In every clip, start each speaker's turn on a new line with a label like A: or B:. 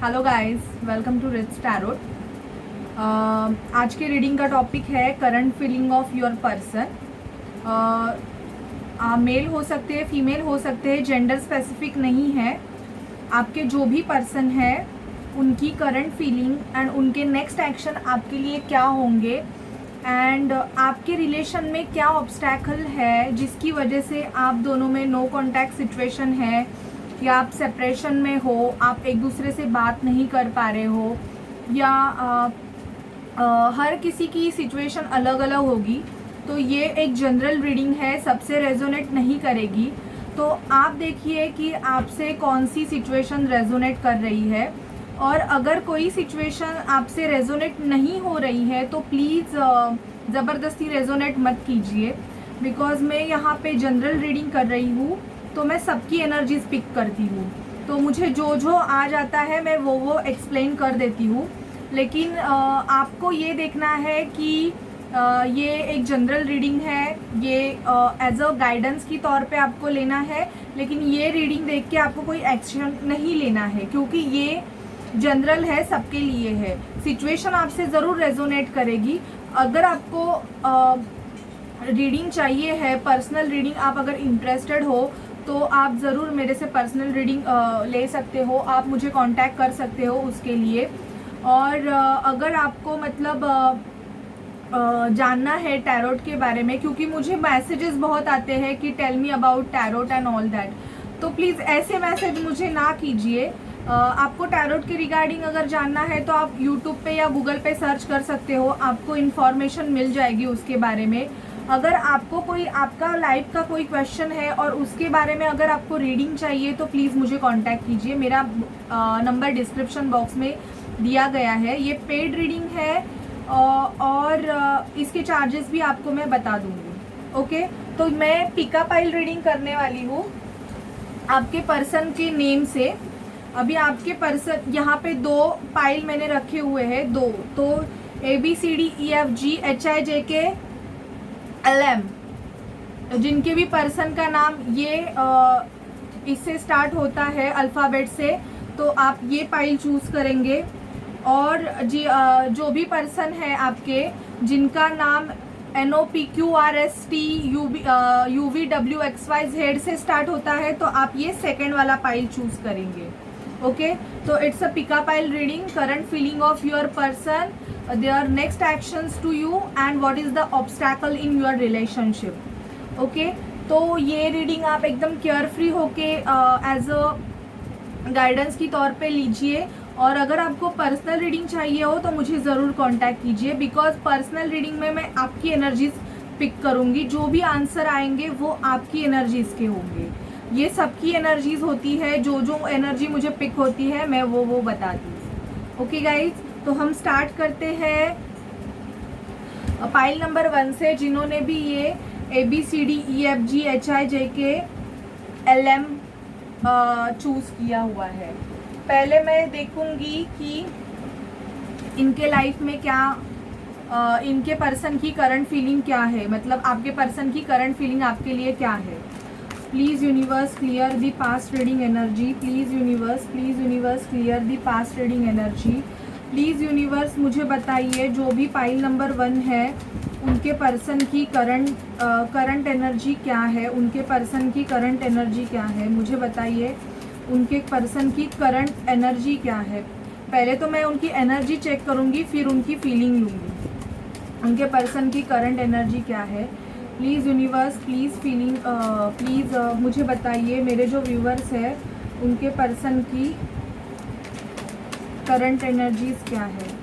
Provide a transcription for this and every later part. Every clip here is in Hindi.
A: Hello guys, welcome to rich tarot. आज के रीडिंग का टॉपिक है current feeling of your person. Male हो सकते हैं, फीमेल हो सकते हैं, जेंडर स्पेसिफिक नहीं है। आपके जो भी पर्सन है उनकी करंट फीलिंग एंड उनके नेक्स्ट एक्शन आपके लिए क्या होंगे एंड आपके रिलेशन में क्या ऑब्स्टैकल है जिसकी वजह से आप दोनों में नो कॉन्टैक्ट सिचुएशन है या आप सेपरेशन में हो, आप एक दूसरे से बात नहीं कर पा रहे हो या हर किसी की सिचुएशन अलग अलग होगी। तो ये एक जनरल रीडिंग है, सबसे रेजोनेट नहीं करेगी। तो आप देखिए कि आपसे कौन सी सिचुएशन रेजोनेट कर रही है, और अगर कोई सिचुएशन आपसे रेजोनेट नहीं हो रही है तो प्लीज़ ज़बरदस्ती रेजोनेट मत कीजिए, बिकॉज मैं यहाँ पे जनरल रीडिंग कर रही हूँ तो मैं सबकी एनर्जीज पिक करती हूँ। तो मुझे जो जो आ जाता है मैं वो एक्सप्लेन कर देती हूँ। लेकिन आपको ये देखना है कि ये एक जनरल रीडिंग है, ये एज अ गाइडेंस की तौर पे आपको लेना है। लेकिन ये रीडिंग देख के आपको कोई एक्शन नहीं लेना है, क्योंकि ये जनरल है, सबके लिए है। सिचुएशन आपसे ज़रूर रेजोनेट करेगी। अगर आपको रीडिंग चाहिए है, पर्सनल रीडिंग, आप अगर इंटरेस्टेड हो तो आप ज़रूर मेरे से पर्सनल रीडिंग ले सकते हो, आप मुझे कांटेक्ट कर सकते हो उसके लिए। और अगर आपको मतलब जानना है टैरोट के बारे में, क्योंकि मुझे मैसेजेस बहुत आते हैं कि tell me about tarot and all that, तो प्लीज़ ऐसे मैसेज मुझे ना कीजिए। आपको टैरोट के रिगार्डिंग अगर जानना है तो आप यूट्यूब पे या गूगल पे सर्च कर सकते हो, आपको इन्फॉर्मेशन मिल जाएगी उसके बारे में। अगर आपको कोई आपका लाइफ का कोई क्वेश्चन है और उसके बारे में अगर आपको रीडिंग चाहिए तो प्लीज़ मुझे कांटेक्ट कीजिए। मेरा नंबर डिस्क्रिप्शन बॉक्स में दिया गया है। ये पेड रीडिंग है और इसके चार्जेस भी आपको मैं बता दूंगी। ओके, तो मैं पिकापाइल रीडिंग करने वाली हूँ आपके पर्सन के नेम से। अभी आपके पर्सन यहाँ पे 2 पाइल मैंने रखे हुए हैं, 2। तो ABCDEFGHIJKLM, जिनके भी पर्सन का नाम ये इससे स्टार्ट होता है अल्फ़ाबेट से, तो आप ये पाइल चूज़ करेंगे। और जो भी पर्सन है आपके जिनका नाम NOPQRSTUVWXYZ से स्टार्ट होता है, तो आप ये सेकेंड वाला पाइल चूज़ करेंगे। ओके, तो it's a pick a pile reading, current feeling of your person, their next actions to you and what is the obstacle in your relationship. Okay, तो ये रीडिंग आप एकदम केयर फ्री होके एज अ गाइडेंस की तौर पे लीजिए। और अगर आपको पर्सनल रीडिंग चाहिए हो तो मुझे ज़रूर कांटेक्ट कीजिए, बिकॉज पर्सनल रीडिंग में मैं आपकी एनर्जीज पिक करूँगी। जो भी आंसर आएंगे वो आपकी एनर्जीज के होंगे। ये सबकी एनर्जीज होती है, जो जो एनर्जी मुझे पिक होती है मैं वो बताती हूँ। ओके गाइज, तो हम स्टार्ट करते हैं पाइल नंबर 1 से, जिन्होंने भी ये ABCDEFGHIJKLM चूज़ किया हुआ है। पहले मैं देखूंगी कि इनके लाइफ में क्या इनके पर्सन की करंट फीलिंग क्या है, मतलब आपके पर्सन की करंट फीलिंग आपके लिए क्या है। Please universe clear the past reading energy, please universe clear the past reading energy. Please universe मुझे बताइए जो भी पाइल नंबर 1 है उनके पर्सन की करंट एनर्जी क्या है, उनके पर्सन की करंट एनर्जी क्या है, मुझे बताइए उनके पर्सन की करंट एनर्जी क्या है। पहले तो मैं उनकी एनर्जी चेक करूंगी, फिर उनकी फीलिंग लूँगी। उनके पर्सन की करंट एनर्जी क्या है। प्लीज़ यूनिवर्स प्लीज़ मुझे बताइए, मेरे जो व्यूवर्स है उनके पर्सन की करंट एनर्जीज क्या है।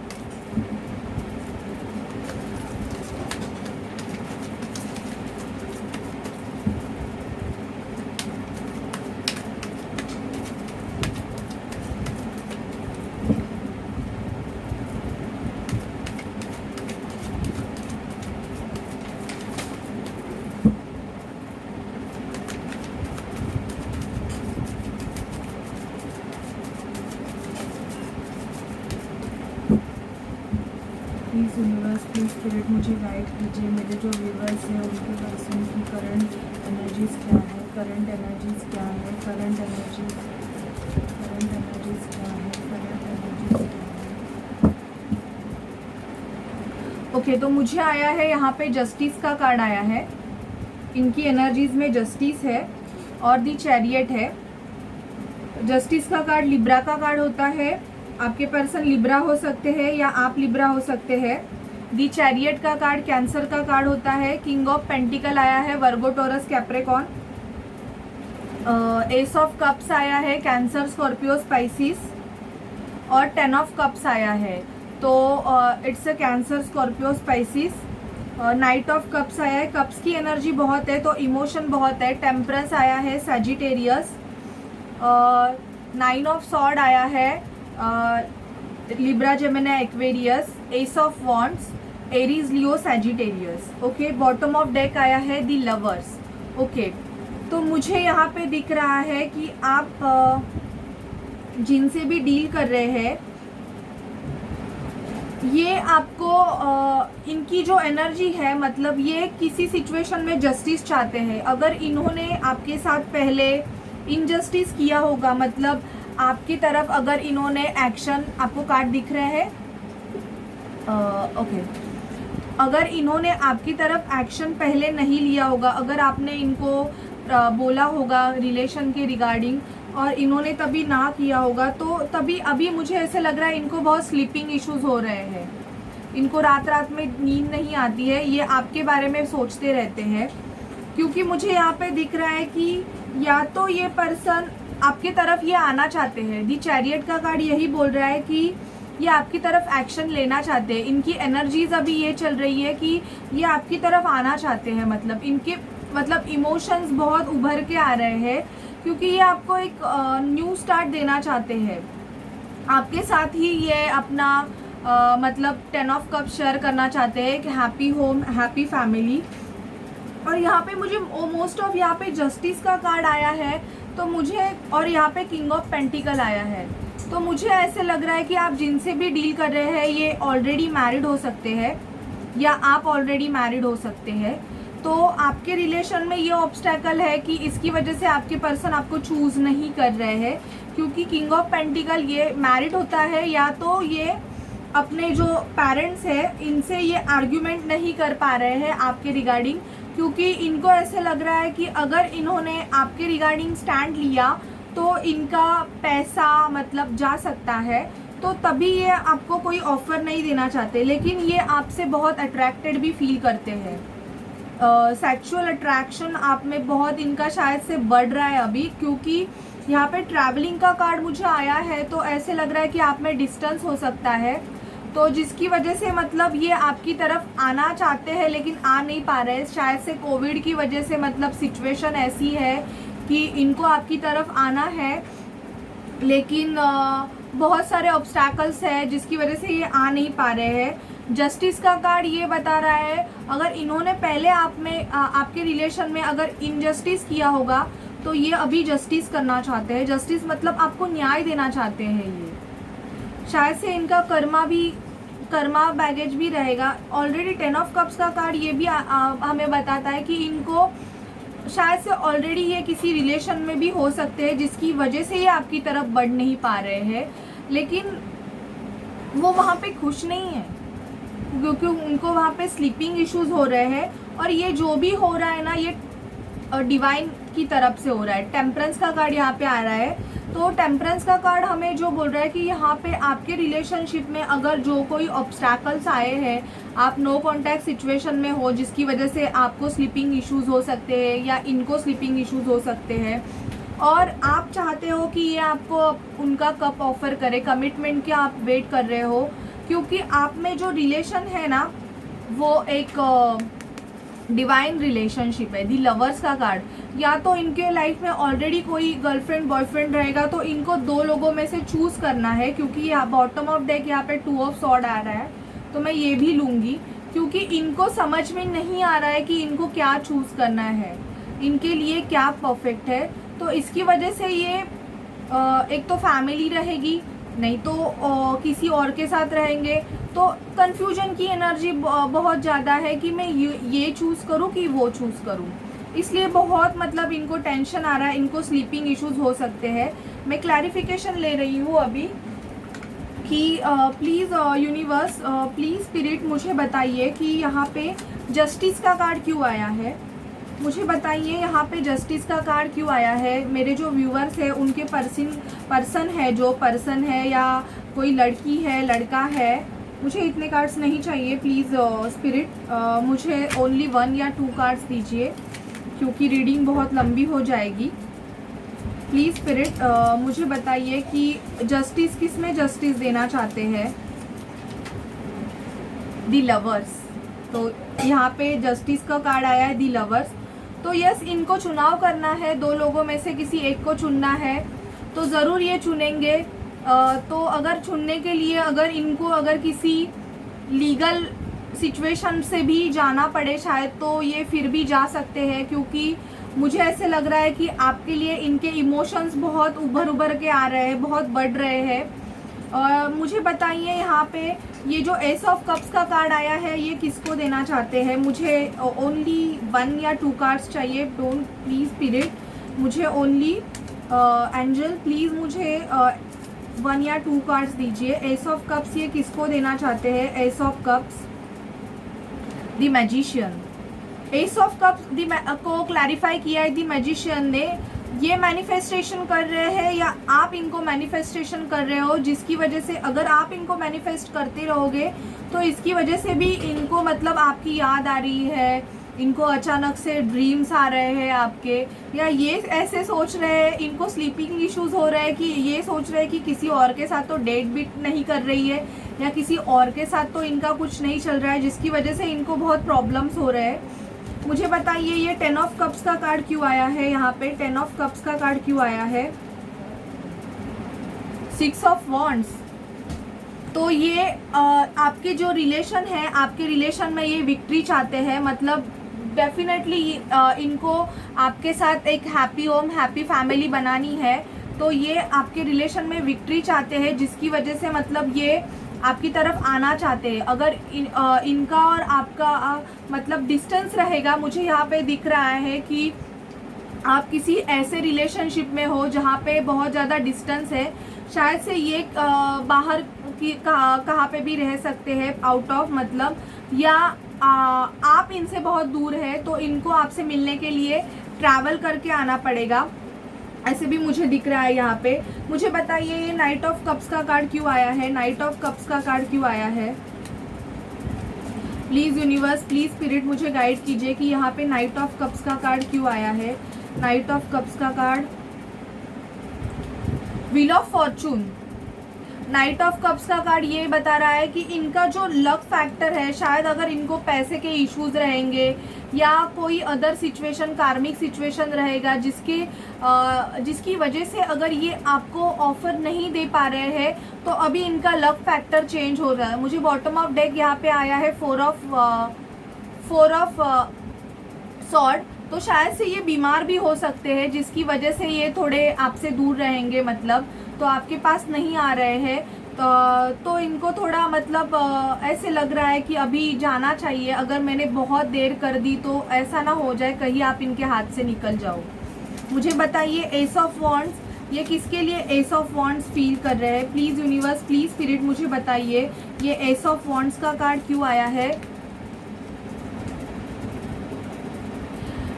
A: प्लीज़ यूनिवर्स प्लीज़ स्पिरिट मुझे गाइड कीजिए, मेरे जो व्यूवर्स हैं उनके पर्सन की करंट एनर्जीज क्या है, करंट एनर्जीज क्या है, करंट एनर्जीज क्या है, करंट ओके, तो मुझे आया है यहाँ पे जस्टिस का कार्ड आया है। इनकी एनर्जीज में जस्टिस है और दी चैरियट है। जस्टिस का कार्ड लिब्रा का कार्ड होता है। आपके पर्सन लिब्रा हो सकते हैं या आप लिब्रा हो सकते हैं। दी चैरियट का कार्ड कैंसर का कार्ड होता है। किंग ऑफ पेंटिकल आया है, Virgo Taurus Capricorn. Ace of cups आया है, कैंसर स्कॉर्पियो स्पाइसिस। और 10 ऑफ कप्स आया है, तो it's a Cancer Scorpio Pisces. Knight of cups आया है, कप्स की एनर्जी बहुत है तो इमोशन बहुत है। टेम्परस आया है, सजिटेरियस। 9 ऑफ सॉर्ड आया है, Libra Gemini Aquarius. S of wands, Aries Leo Sagittarius. Okay, bottom of deck आया है दी लवर्स। ओके, तो मुझे यहाँ पे दिख रहा है कि आप जिनसे भी डील कर रहे हैं, ये आपको इनकी जो एनर्जी है, मतलब ये किसी सिचुएशन में जस्टिस चाहते हैं। अगर इन्होंने आपके साथ पहले इनजस्टिस किया होगा, मतलब आपकी तरफ अगर इन्होंने एक्शन, आपको कार्ड दिख रहे हैं, ओके, अगर इन्होंने आपकी तरफ एक्शन पहले नहीं लिया होगा, अगर आपने इनको बोला होगा रिलेशन के रिगार्डिंग और इन्होंने तभी ना किया होगा, तो तभी अभी मुझे ऐसे लग रहा है इनको बहुत स्लीपिंग इश्यूज हो रहे हैं। इनको रात रात में नींद नहीं आती है, ये आपके बारे में सोचते रहते हैं। क्योंकि मुझे यहाँ पे दिख रहा है कि या तो ये पर्सन आपकी तरफ ये आना चाहते हैं। दी चैरियट का कार्ड यही बोल रहा है कि ये आपकी तरफ एक्शन लेना चाहते हैं। इनकी एनर्जीज अभी ये चल रही है कि ये आपकी तरफ आना चाहते हैं, मतलब इनके इमोशंस बहुत उभर के आ रहे हैं, क्योंकि ये आपको एक न्यू स्टार्ट देना चाहते हैं। आपके साथ ही ये अपना 10 ऑफ कप शेयर करना चाहते हैं कि हैप्पी होम, हैप्पी फैमिली। और यहाँ पे मुझे मोस्ट ऑफ यहाँ पे जस्टिस का कार्ड आया है, तो मुझे, और यहाँ पे किंग ऑफ पेंटिकल आया है, तो मुझे ऐसे लग रहा है कि आप जिनसे भी डील कर रहे हैं ये ऑलरेडी मैरिड हो सकते हैं या आप ऑलरेडी मैरिड हो सकते हैं। तो आपके रिलेशन में ये ऑब्स्टैकल है कि इसकी वजह से आपके पर्सन आपको चूज़ नहीं कर रहे हैं, क्योंकि किंग ऑफ पेंटिकल ये मैरिड होता है, या तो ये अपने जो पेरेंट्स हैं इनसे ये आर्ग्यूमेंट नहीं कर पा रहे हैं आपके रिगार्डिंग, क्योंकि इनको ऐसे लग रहा है कि अगर इन्होंने आपके रिगार्डिंग स्टैंड लिया तो इनका पैसा जा सकता है, तो तभी ये आपको कोई ऑफर नहीं देना चाहते। लेकिन ये आपसे बहुत अट्रैक्टेड भी फील करते हैं। सेक्सुअल अट्रैक्शन आप में बहुत इनका शायद से बढ़ रहा है अभी, क्योंकि यहाँ पे ट्रैवलिंग का कार्ड मुझे आया है, तो ऐसे लग रहा है कि आप में डिस्टेंस हो सकता है, तो जिसकी वजह से ये आपकी तरफ आना चाहते हैं लेकिन आ नहीं पा रहे हैं। शायद से कोविड की वजह से सिचुएशन ऐसी है कि इनको आपकी तरफ आना है, लेकिन बहुत सारे ऑब्स्टैकल्स हैं जिसकी वजह से ये आ नहीं पा रहे हैं। जस्टिस का कार्ड ये बता रहा है अगर इन्होंने पहले आपके रिलेशन में अगर इनजस्टिस किया होगा तो ये अभी जस्टिस करना चाहते हैं। जस्टिस आपको न्याय देना चाहते हैं। ये शायद से इनका कर्मा बैगेज भी रहेगा। ऑलरेडी 10 ऑफ कप्स का कार्ड ये भी हमें बताता है कि इनको शायद से ऑलरेडी ये किसी रिलेशन में भी हो सकते हैं, जिसकी वजह से ये आपकी तरफ बढ़ नहीं पा रहे हैं, लेकिन वो वहाँ पे खुश नहीं है क्योंकि उनको वहाँ पे स्लीपिंग इश्यूज हो रहे हैं। और ये जो भी हो रहा है ना, ये डिवाइन की तरफ से हो रहा है। टेम्परेंस का कार्ड यहाँ पे आ रहा है, तो टेम्परेंस का कार्ड हमें जो बोल रहा है कि यहाँ पे आपके रिलेशनशिप में अगर जो कोई ऑब्स्टैकल्स आए हैं, आप नो कॉन्टैक्ट सिचुएशन में हो जिसकी वजह से आपको स्लीपिंग इश्यूज हो सकते हैं या इनको स्लीपिंग इश्यूज हो सकते हैं, और आप चाहते हो कि ये आपको उनका कप ऑफर करे, कमिटमेंट के आप वेट कर रहे हो, क्योंकि आप में जो रिलेशन है ना वो एक डिवाइन रिलेशनशिप है। दी लवर्स का कार्ड, या तो इनके लाइफ में ऑलरेडी कोई गर्लफ्रेंड बॉयफ्रेंड रहेगा, तो इनको 2 लोगों में से चूज़ करना है। क्योंकि यहाँ बॉटम ऑफ डेक यहाँ पे 2 ऑफ सॉर्ड आ रहा है, तो मैं ये भी लूँगी, क्योंकि इनको समझ में नहीं आ रहा है कि इनको क्या चूज़ करना है, इनके लिए क्या परफेक्ट है। तो इसकी वजह से ये एक तो फैमिली रहेगी, नहीं तो किसी और के साथ रहेंगे, तो कन्फ्यूजन की एनर्जी बहुत ज़्यादा है कि मैं ये चूज़ करूँ कि वो चूज़ करूँ। इसलिए बहुत इनको टेंशन आ रहा है, इनको स्लीपिंग इश्यूज हो सकते हैं। मैं क्लैरिफिकेशन ले रही हूँ अभी। कि प्लीज़ यूनिवर्स, प्लीज़ स्पिरिट मुझे बताइए कि यहाँ पे जस्टिस का कार्ड क्यों आया है। मुझे बताइए यहाँ पे जस्टिस का कार्ड क्यों आया है। मेरे जो व्यूअर्स है उनके पर्सन है, जो पर्सन है या कोई लड़की है, लड़का है, मुझे इतने कार्ड्स नहीं चाहिए प्लीज़ स्पिरिट, मुझे ओनली 1 या 2 कार्ड्स दीजिए क्योंकि रीडिंग बहुत लंबी हो जाएगी। प्लीज़ स्पिरिट मुझे बताइए कि जस्टिस किस में जस्टिस देना चाहते हैं। दी लवर्स, तो यहाँ पे जस्टिस का कार्ड आया है, दी लवर्स। तो यस, इनको चुनाव करना है, 2 लोगों में से किसी एक को चुनना है, तो ज़रूर ये चुनेंगे। तो अगर चुनने के लिए अगर इनको अगर किसी लीगल सिचुएशन से भी जाना पड़े शायद, तो ये फिर भी जा सकते हैं क्योंकि मुझे ऐसे लग रहा है कि आपके लिए इनके इमोशंस बहुत उभर के आ रहे हैं, बहुत बढ़ रहे हैं। मुझे बताइए यहाँ पे ये जो एस ऑफ कप्स का कार्ड आया है ये किसको देना चाहते हैं। मुझे ओनली 1 या 2 कार्ड्स चाहिए। डोंट प्लीज़ स्पिरिट, मुझे ओनली एंजल प्लीज़ मुझे 1 या 2 कार्ड्स दीजिए। एस ऑफ कप्स ये किसको देना चाहते हैं। S of cups, the magician. S of cups को क्लैरिफाई किया है द मैजिशियन ने। ये मैनिफेस्टेशन कर रहे हैं या आप इनको मैनिफेस्टेशन कर रहे हो, जिसकी वजह से अगर आप इनको मैनिफेस्ट करते रहोगे तो इसकी वजह से भी इनको मतलब आपकी याद आ रही है, इनको अचानक से ड्रीम्स आ रहे हैं आपके, या ये ऐसे सोच रहे हैं, इनको स्लीपिंग इश्यूज हो रहे हैं कि ये सोच रहे हैं कि किसी और के साथ तो डेट भी नहीं कर रही है या किसी और के साथ तो इनका कुछ नहीं चल रहा है, जिसकी वजह से इनको बहुत प्रॉब्लम्स हो रहे हैं। मुझे बताइए ये 10 ऑफ कप्स का कार्ड क्यों आया है। यहाँ पे 10 ऑफ कप्स का कार्ड क्यों आया है। 6 ऑफ वॉन्ड्स। तो ये आपके जो रिलेशन है, आपके रिलेशन में ये विक्ट्री चाहते हैं, मतलब डेफिनेटली इनको आपके साथ एक हैप्पी होम, हैप्पी फैमिली बनानी है। तो ये आपके रिलेशन में विक्ट्री चाहते हैं, जिसकी वजह से मतलब ये आपकी तरफ आना चाहते हैं। अगर इनका और आपका मतलब डिस्टेंस रहेगा, मुझे यहाँ पे दिख रहा है कि आप किसी ऐसे रिलेशनशिप में हो जहाँ पे बहुत ज़्यादा डिस्टेंस है। शायद से ये बाहर की कहाँ पे भी रह सकते हैं, आउट ऑफ मतलब, या आप इनसे बहुत दूर है तो इनको आपसे मिलने के लिए ट्रैवल करके आना पड़ेगा, ऐसे भी मुझे दिख रहा है यहाँ पे। मुझे बताइए ये नाइट ऑफ कप्स का कार्ड क्यों आया है। नाइट ऑफ कप्स का कार्ड क्यों आया है। प्लीज़ यूनिवर्स, प्लीज़ स्पिरिट मुझे गाइड कीजिए कि यहाँ पे नाइट ऑफ कप्स का कार्ड क्यों आया है। नाइट ऑफ कप्स का card, wheel of Fortune. Night of cups का कार्ड ये बता रहा है कि इनका जो लक फैक्टर है, शायद अगर इनको पैसे के इश्यूज रहेंगे या कोई अदर सिचुएशन, कार्मिक सिचुएशन रहेगा जिसकी वजह से अगर ये आपको ऑफर नहीं दे पा रहे हैं, तो अभी इनका लक फैक्टर चेंज हो रहा है। मुझे बॉटम ऑफ डेक यहाँ पे आया है 4 ऑफ सॉर्ड। तो शायद से ये बीमार भी हो सकते हैं, जिसकी वजह से ये थोड़े आपसे दूर रहेंगे, मतलब तो आपके पास नहीं आ रहे हैं। तो इनको थोड़ा मतलब ऐसे लग रहा है कि अभी जाना चाहिए। अगर मैंने बहुत देर कर दी तो ऐसा ना हो जाए कहीं आप इनके हाथ से निकल जाओ। मुझे बताइए एस ऑफ वॉन्ड्स, ये किसके लिए एस ऑफ वॉन्ड्स फील कर रहे हैं। प्लीज़ यूनिवर्स, प्लीज़ स्पिरिट मुझे बताइए ये एस ऑफ वॉन्ड्स का कार्ड क्यों आया है।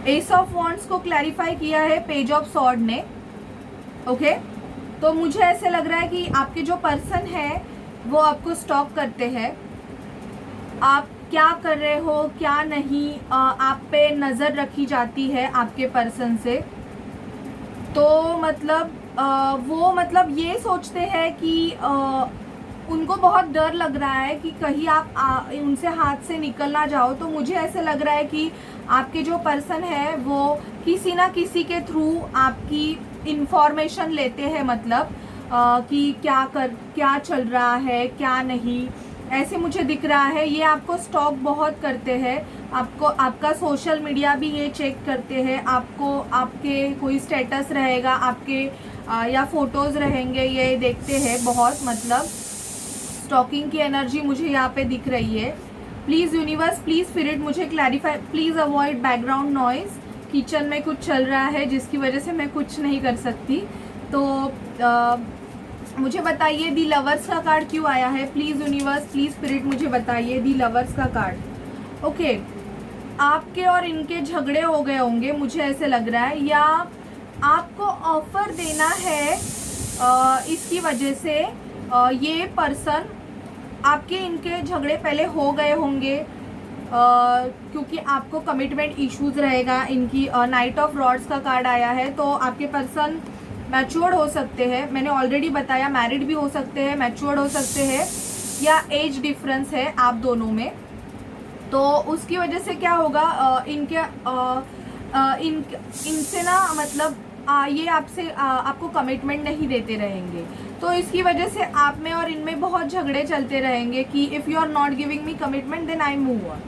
A: एस ऑफ वॉन्ड्स को क्लैरिफाई किया है पेज ऑफ सॉर्ड ने। ओके, तो मुझे ऐसे लग रहा है कि आपके जो पर्सन है वो आपको स्टॉक करते हैं। आप क्या कर रहे हो क्या नहीं, आप पे नज़र रखी जाती है आपके पर्सन से। तो मतलब वो मतलब ये सोचते हैं कि उनको बहुत डर लग रहा है कि कहीं आप उनसे हाथ से निकल ना जाओ। तो मुझे ऐसे लग रहा है कि आपके जो पर्सन है वो किसी ना किसी के थ्रू आपकी इंफॉर्मेशन लेते हैं, मतलब कि क्या चल रहा है क्या नहीं, ऐसे मुझे दिख रहा है। ये आपको स्टॉक बहुत करते हैं, आपका सोशल मीडिया भी ये चेक करते हैं, आपके कोई स्टेटस रहेगा आपके या फोटोज़ रहेंगे, ये देखते हैं बहुत, मतलब स्टॉकिंग की एनर्जी मुझे यहाँ पे दिख रही है। प्लीज़ यूनिवर्स, प्लीज़ स्पिरिट मुझे clarify, please avoid background noise. Kitchen में कुछ चल रहा है जिसकी वजह से मैं कुछ नहीं कर सकती। तो मुझे बताइए दी लवर्स का कार्ड क्यों आया है, प्लीज़ यूनिवर्स, प्लीज़ स्पिरिट मुझे बताइए दी लवर्स का कार्ड। ओके, आपके और इनके झगड़े हो गए होंगे, मुझे ऐसे लग रहा है, या आपको ऑफर देना है इसकी वजह से ये पर्सन, आपके इनके झगड़े पहले हो गए होंगे क्योंकि आपको कमिटमेंट इश्यूज रहेगा। इनकी नाइट ऑफ रॉड्स का कार्ड आया है, तो आपके पर्सन मैच्योर्ड हो सकते हैं, मैंने ऑलरेडी बताया, मैरिड भी हो सकते हैं, मैच्योर्ड हो सकते हैं, या एज डिफरेंस है आप दोनों में। तो उसकी वजह से क्या होगा, इनसे ना मतलब ये आपसे आपको कमिटमेंट नहीं देते रहेंगे, तो इसकी वजह से आप में और इनमें बहुत झगड़े चलते रहेंगे कि if you are not giving me commitment then I move on,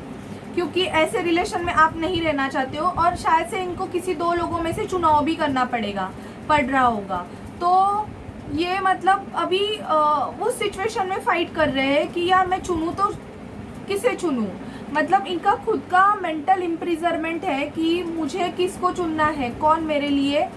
A: क्योंकि ऐसे रिलेशन में आप नहीं रहना चाहते हो, और शायद से इनको किसी दो लोगों में से चुनाव भी करना पड़ रहा होगा। तो ये मतलब अभी उस सिचुएशन में फाइट कर रहे हैं कि यार मैं चुनूँ तो किसे चुनूँ, मतलब इनका खुद का मेंटल इम्प्रिजरमेंट है कि मुझे किसको चुनना है, कौन मेरे लिए,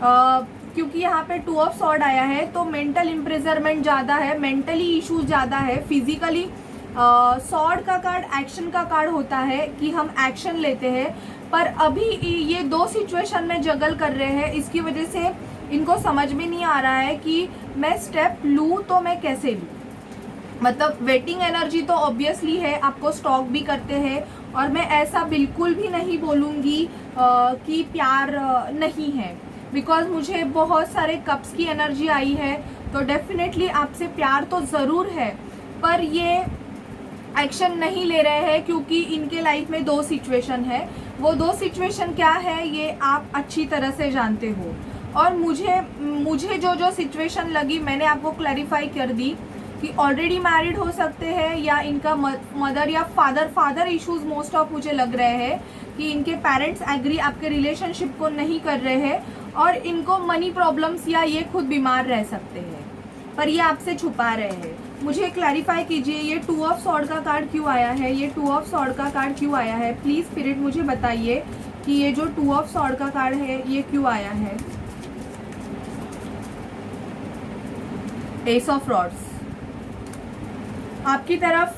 A: क्योंकि यहाँ पे 2 ऑफ सॉर्ड आया है, तो मेंटल इम्प्रिजरमेंट ज़्यादा है, मेंटली इश्यूज ज़्यादा है। फिजिकली सॉर्ड का कार्ड एक्शन का कार्ड होता है कि हम एक्शन लेते हैं, पर अभी ये 2 सिचुएशन में जगल कर रहे हैं, इसकी वजह से इनको समझ में नहीं आ रहा है कि मैं स्टेप लूँ तो मैं कैसे लूँ। मतलब वेटिंग एनर्जी तो ऑब्वियसली है, आपको स्टॉक भी करते हैं, और मैं ऐसा बिल्कुल भी नहीं बोलूँगी कि प्यार नहीं है, बिकॉज मुझे बहुत सारे कप्स की एनर्जी आई है, तो डेफिनेटली आपसे प्यार तो ज़रूर है, पर ये एक्शन नहीं ले रहे हैं क्योंकि इनके लाइफ में 2 सिचुएशन है। वो 2 सिचुएशन क्या है ये आप अच्छी तरह से जानते हो, और मुझे जो सिचुएशन लगी मैंने आपको क्लैरिफाई कर दी कि ऑलरेडी मैरिड हो सकते हैं, या इनका मदर या फादर इश्यूज मोस्ट ऑफ मुझे लग रहे हैं कि इनके पेरेंट्स एग्री आपके रिलेशनशिप को नहीं कर रहे हैं, और इनको मनी प्रॉब्लम्स या ये खुद बीमार रह सकते हैं, पर ये आपसे छुपा रहे हैं। मुझे क्लैरिफाई कीजिए ये 2 ऑफ सॉर्ड का कार्ड क्यों आया है, ये 2 ऑफ सॉर्ड का कार्ड क्यों आया है, प्लीज़ स्पिरिट मुझे बताइए कि ये जो 2 ऑफ सॉर्ड का कार्ड है ये क्यों आया है। एस ऑफ रॉड्स, आपकी तरफ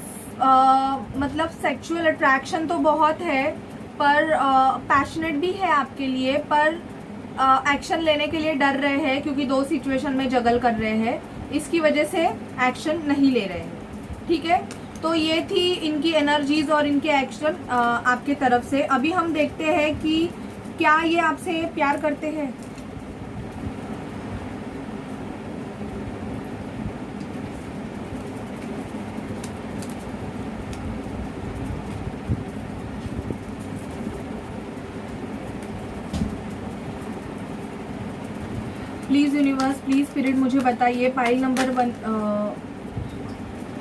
A: मतलब सेक्सुअल अट्रैक्शन तो बहुत है, पर पैशनेट भी है आपके लिए, पर एक्शन लेने के लिए डर रहे हैं क्योंकि 2 सिचुएशन में जगल कर रहे हैं, इसकी वजह से एक्शन नहीं ले रहे हैं। ठीक है, तो ये थी इनकी एनर्जीज और इनके एक्शन आपके तरफ से। अभी हम देखते हैं कि क्या ये आपसे प्यार करते हैं। प्लीज़ यूनिवर्स, प्लीज़ स्पिरिट मुझे बताइए पाइल नंबर 1।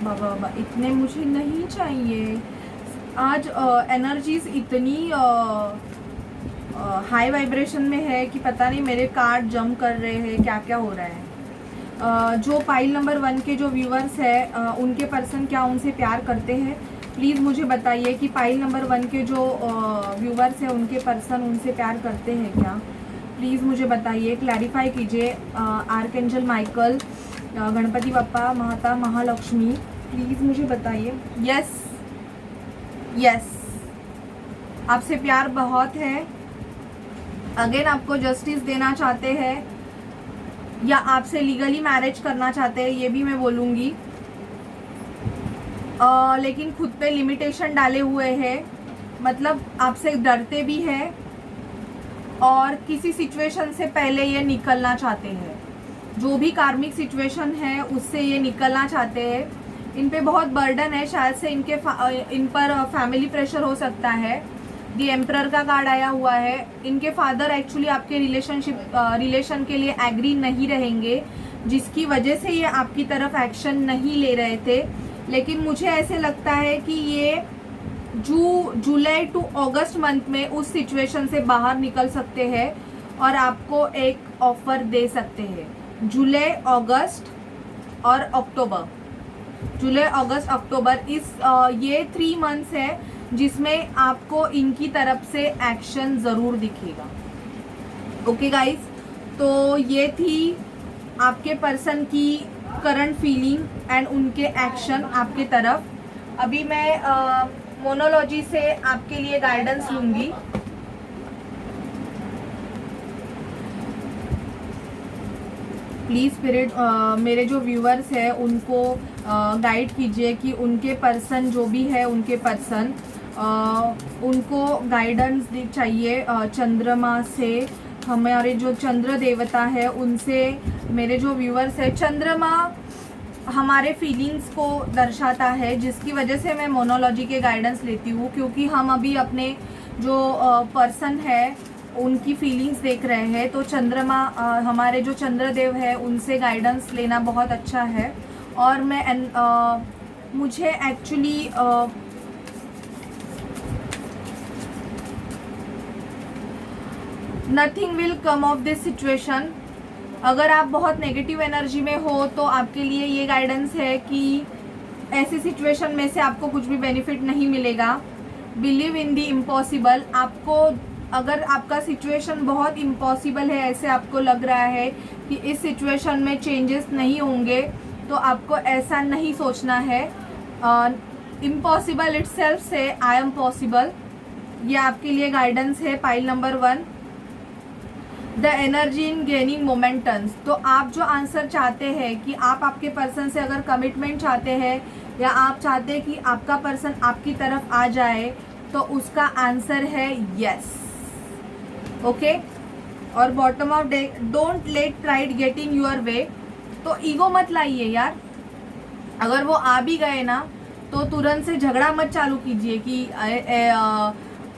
A: बाबा इतने मुझे नहीं चाहिए आज। एनर्जीज इतनी हाई वाइब्रेशन में है कि पता नहीं मेरे कार्ड जंप कर रहे हैं, क्या क्या हो रहा है। जो पाइल नंबर 1 के जो व्यूअर्स है उनके पर्सन क्या उनसे प्यार करते हैं, प्लीज़ मुझे बताइए कि पाइल नंबर 1 के जो व्यूअर्स है उनके पर्सन उनसे प्यार करते हैं क्या, प्लीज़ मुझे बताइए, क्लैरिफाई कीजिए। आर्कएंजल माइकल, गणपति बप्पा, माता महालक्ष्मी, प्लीज़ मुझे बताइए। यस यस, आपसे प्यार बहुत है, अगेन आपको जस्टिस देना चाहते हैं, या आपसे लीगली मैरिज करना चाहते हैं, ये भी मैं बोलूँगी। लेकिन खुद पे लिमिटेशन डाले हुए हैं, मतलब आपसे डरते भी हैं, और किसी सिचुएशन से पहले ये निकलना चाहते हैं। जो भी कार्मिक सिचुएशन है उससे ये निकलना चाहते हैं। इन पे बहुत बर्डन है, शायद से इन पर फैमिली प्रेशर हो सकता है। दी एम्परर का कार्ड आया हुआ है। इनके फादर एक्चुअली आपके रिलेशन के लिए एग्री नहीं रहेंगे, जिसकी वजह से ये आपकी तरफ एक्शन नहीं ले रहे थे। लेकिन मुझे ऐसे लगता है कि ये जुलाई टू अगस्त मंथ में उस सिचुएशन से बाहर निकल सकते हैं और आपको एक ऑफर दे सकते हैं। जुलाई, अगस्त और अक्टूबर, जुलाई, अगस्त, अक्टूबर, ये 3 मंथ्स है जिसमें आपको इनकी तरफ से एक्शन ज़रूर दिखेगा। ओके गाइस, तो ये थी आपके पर्सन की करंट फीलिंग एंड उनके एक्शन आपके तरफ। अभी मैं मोनोलॉजी से आपके लिए गाइडेंस लूँगी। प्लीज़ स्पिरिट मेरे जो व्यूअर्स हैं उनको गाइड कीजिए कि उनके पर्सन जो भी है, उनके पर्सन उनको गाइडेंस चाहिए चंद्रमा से। हमारे जो चंद्र देवता है उनसे मेरे जो व्यूअर्स है, चंद्रमा हमारे फीलिंग्स को दर्शाता है, जिसकी वजह से मैं मोनोलॉजी के गाइडेंस लेती हूँ, क्योंकि हम अभी अपने जो पर्सन है उनकी फीलिंग्स देख रहे हैं। तो चंद्रमा हमारे जो चंद्रदेव है उनसे गाइडेंस लेना बहुत अच्छा है। और मैं मुझे actually nothing will come of this situation. अगर आप बहुत नेगेटिव एनर्जी में हो तो आपके लिए ये गाइडेंस है कि ऐसी सिचुएशन में से आपको कुछ भी बेनिफिट नहीं मिलेगा। Believe in the impossible. आपको अगर आपका सिचुएशन बहुत इम्पॉसिबल है, ऐसे आपको लग रहा है कि इस सिचुएशन में चेंजेस नहीं होंगे, तो आपको ऐसा नहीं सोचना है। इम्पॉसिबल इटसेल्फ से आई एम पॉसिबल, ये आपके लिए गाइडेंस है। Pile number 1, the energy in gaining momentums. तो आप जो आंसर चाहते हैं कि आप आपके पर्सन से अगर कमिटमेंट चाहते हैं या आप चाहते हैं कि आपका पर्सन आपकी तरफ आ जाए, तो उसका आंसर है यस। ओके। और bottom of day, don't let pride get in your way. तो ईगो मत लाइए यार। अगर वो आ भी गए ना तो तुरंत से झगड़ा मत चालू कीजिए कि